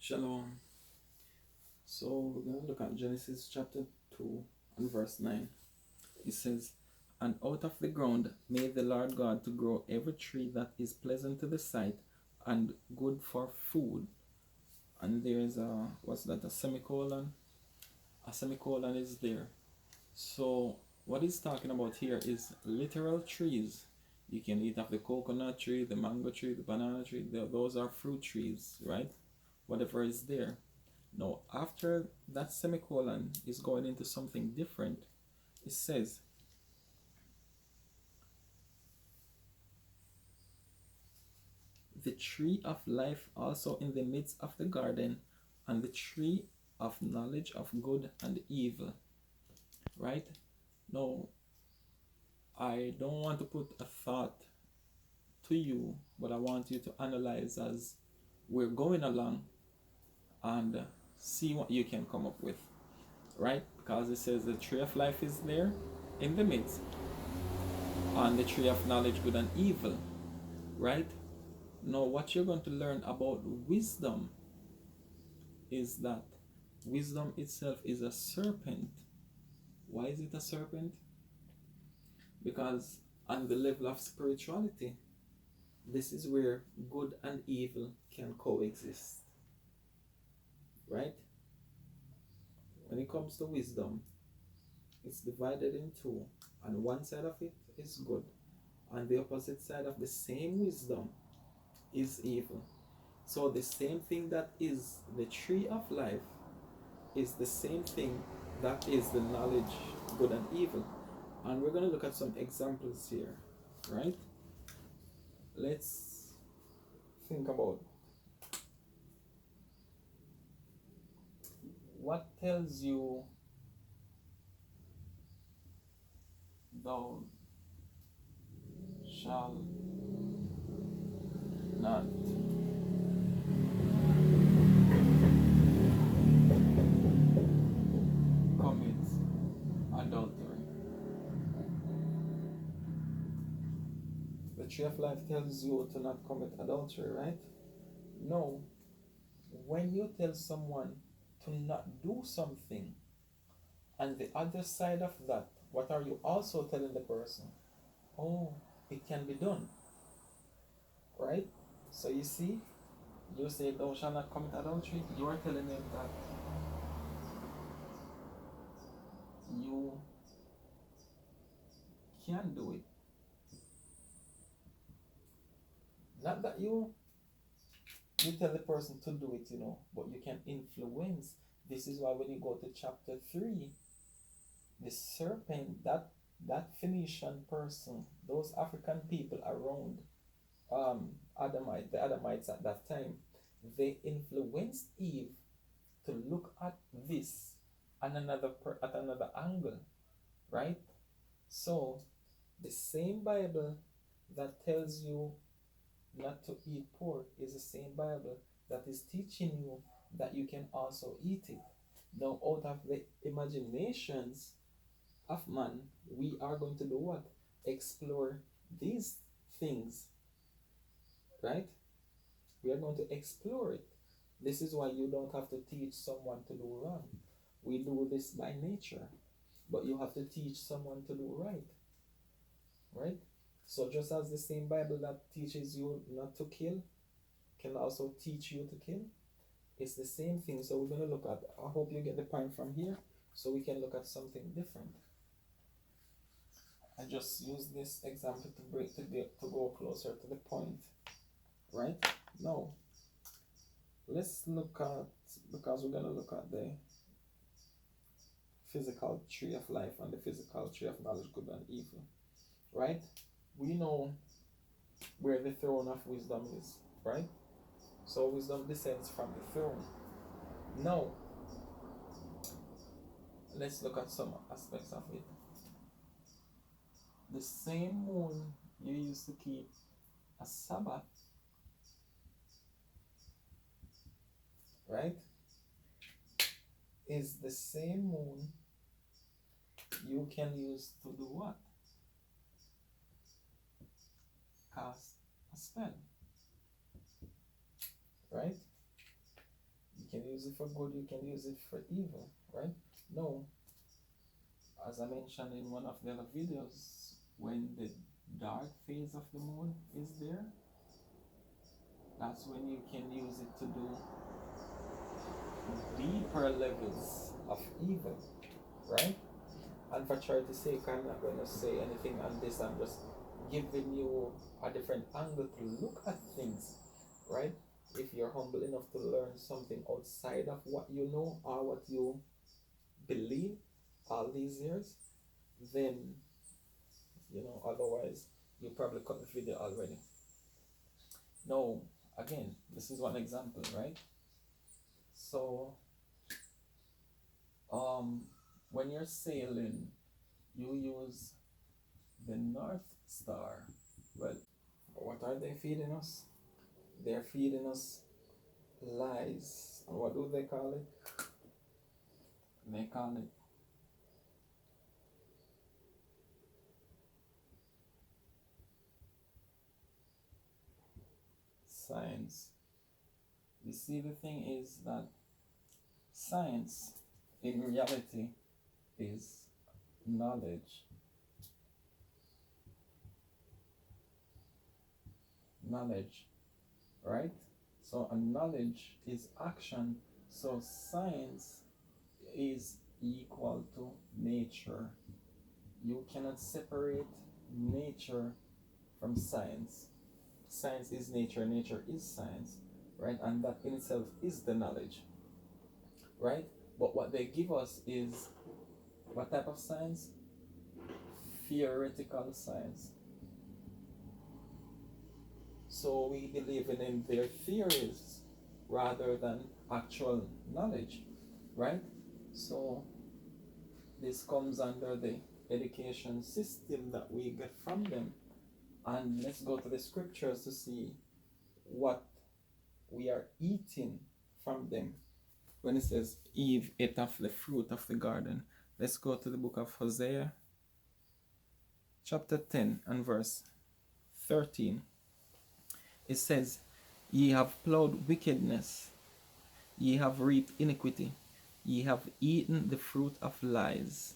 Shalom. So we're going to look at Genesis chapter 2 and verse 9. It says, "And out of the ground made the Lord God to grow every tree that is pleasant to the sight and good for food." And there's a semicolon? A semicolon is there. So what he's talking about here is literal trees. You can eat off the coconut tree, the mango tree, the banana tree. Those are fruit trees, right? Whatever is there. Now, after that semicolon is going into something different, it says, "The tree of life also in the midst of the garden, and the tree of knowledge of good and evil." Right? Now, I don't want to put a thought to you, but I want you to analyze as we're going along and see what you can come up with. Right? Because it says the tree of life is there in the midst, and the tree of knowledge, good and evil. Right? Now, what you're going to learn about wisdom is that wisdom itself is a serpent. Why is it a serpent? Because on the level of spirituality, this is where good and evil can coexist. Right? When it comes to wisdom, it's divided in two, and one side of it is good, and the opposite side of the same wisdom is evil. So the same thing that is the tree of life is the same thing that is the knowledge, good and evil. And we're going to look at some examples here, right? Let's think about what tells you thou shalt not commit adultery. The tree of life tells you to not commit adultery, right? No. When you tell someone to not do something, and the other side of that, what are you also telling the person? Oh, it can be done, right? So you see, you say thou shalt not commit adultery, you are telling them that you can do it. Not that you tell the person to do it, but you can influence. This is why when you go to chapter 3, the serpent, that Phoenician person, those African people around the Adamites at that time, they influenced Eve to look at this at another angle, right? So the same Bible that tells you not to eat pork is the same Bible that is teaching you that you can also eat it. Now, out of the imaginations of man, we are going to do what? Explore these things, right? We are going to explore it. This is why you don't have to teach someone to do wrong. We do this by nature, but you have to teach someone to do right, right? So just as the same Bible that teaches you not to kill can also teach you to kill, it's the same thing. So we're going to look at, I hope you get the point from here, so we can look at something different. I just use this example to go closer to the point, right? Now, let's look at, because we're going to look at the physical tree of life and the physical tree of knowledge, good and evil, right? We know where the throne of wisdom is, right? So wisdom descends from the throne. Now, let's look at some aspects of it. The same moon you used to keep a Sabbath, right, is the same moon you can use to do what? Cast a spell, right? can use it for good, you can use it for evil, right? No, as I mentioned in one of the other videos, when the dark phase of the moon is there, that's when you can use it to do deeper levels of evil, right? And for charity's sake, I'm not going to say anything on this. I'm just giving you a different angle to look at things, right? If you're humble enough to learn something outside of what you know or what you believe all these years, then, otherwise, you probably cut the video already. No, again, this is one example, right? So, when you're sailing, you use the North Star. Well, what are they feeding us? They're feeding us lies. And what do they call it? They call it science. You see, the thing is that science, in reality, is knowledge. Knowledge, right? So, a knowledge is action. So, science is equal to nature. You cannot separate nature from science. Science is nature, nature is science, right? And that in itself is the knowledge, right? But what they give us is what type of science? Theoretical science. So we believe in their theories rather than actual knowledge, right? So this comes under the education system that we get from them. And let's go to the scriptures to see what we are eating from them. When it says Eve ate of the fruit of the garden, let's go to the book of Hosea, chapter 10 and verse 13. It says, "Ye have plowed wickedness, ye have reaped iniquity, ye have eaten the fruit of lies.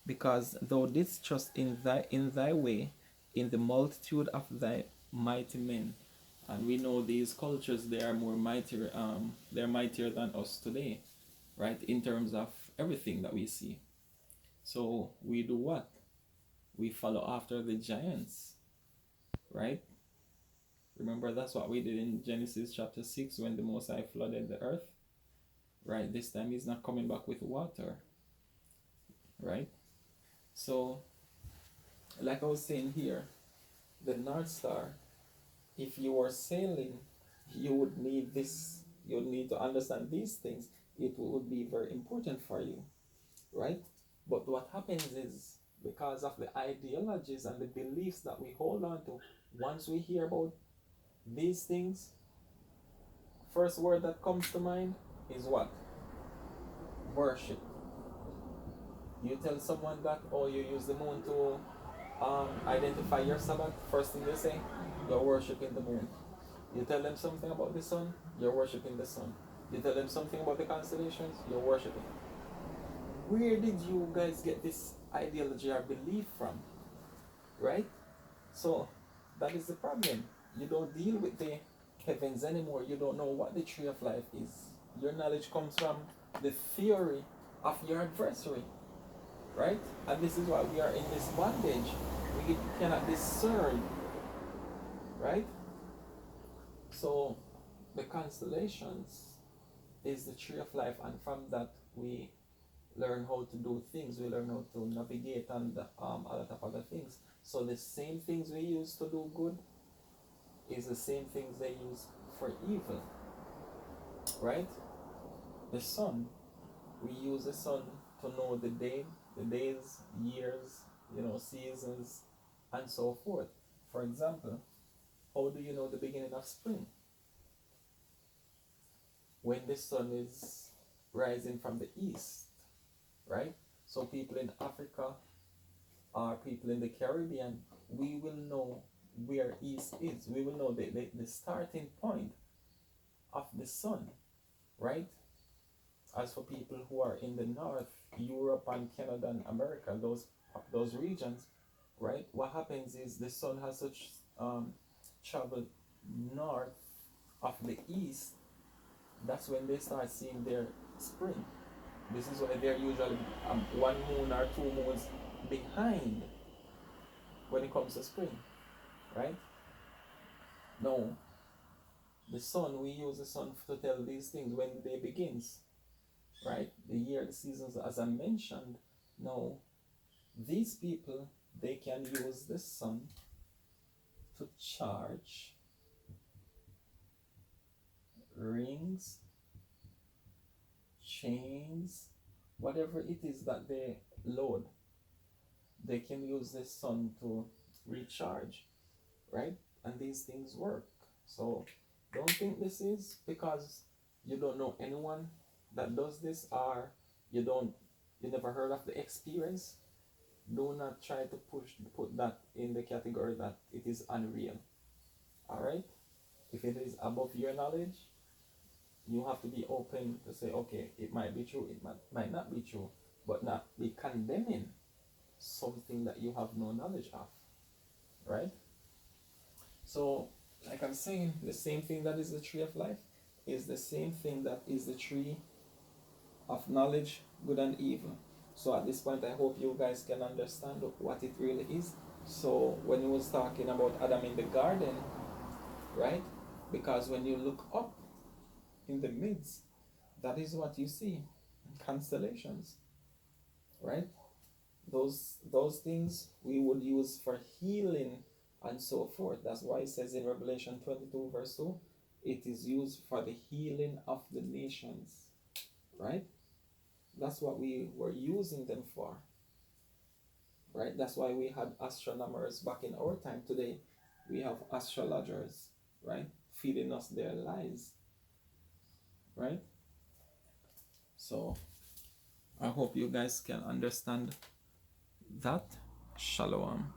Because thou didst trust in thy way, in the multitude of thy mighty men." And we know these cultures, they are more mightier, they're mightier than us today, right? In terms of everything that we see. So we do what? We follow after the giants, right? Remember, that's what we did in Genesis chapter 6 when the Most High flooded the earth, right? This time he's not coming back with water, right? So, like I was saying here, the North Star, if you were sailing, you would need this, you would need to understand these things. It would be very important for you, right? But what happens is, because of the ideologies and the beliefs that we hold on to, once we hear about these things, first word that comes to mind is what? Worship. You tell someone that, oh, you use the moon to identify your Sabbath, first thing they say, you're worshiping the moon. You tell them something about the sun, you're worshiping the sun. You tell them something about the constellations, you're worshiping. Where did you guys get this ideology or belief from? Right? So that is the problem. You don't deal with the heavens anymore. You don't know what the tree of life is. Your knowledge comes from the theory of your adversary. Right? And this is why we are in this bondage. We cannot discern. Right? So the constellations is the tree of life, and from that we learn how to do things. We learn how to navigate and a lot of other things. So the same things we use to do good is the same things they use for evil. Right? The sun, we use the sun to know the day, the days, years, seasons, and so forth. For example, how do you know the beginning of spring? When the sun is rising from the east, right? So people in Africa or people in the Caribbean, we will know where east is. We will know the starting point of the sun, right? As for people who are in the north, Europe and Canada and America, those regions, right? What happens is the sun has such travel north of the east. That's when they start seeing their spring. This is why they're usually one moon or two moons behind when it comes to spring, right? No, the sun, we use the sun to tell these things when the day begins, right? The year, the seasons, as I mentioned. Now, these people, they can use the sun to charge rings, chains, whatever it is that they load. They can use the sun to recharge, right? And these things work. So don't think this is because you don't know anyone that does this, or you never heard of the experience. Do not try to put that in the category that it is unreal. All right? If it is above your knowledge, you have to be open to say, okay, it might be true, it might not be true, but not be condemning something that you have no knowledge of, right? So, like I'm saying, the same thing that is the tree of life is the same thing that is the tree of knowledge, good and evil. So at this point, I hope you guys can understand what it really is. So when he was talking about Adam in the garden, right? Because when you look up in the midst, that is what you see, constellations, right? Those things we would use for healing and so forth. That's why it says in Revelation 22 verse 2, it is used for the healing of the nations, right? That's what we were using them for, right? That's why we had astronomers back in our time. Today we have astrologers, right, feeding us their lies, right? So I hope you guys can understand that. Shalom.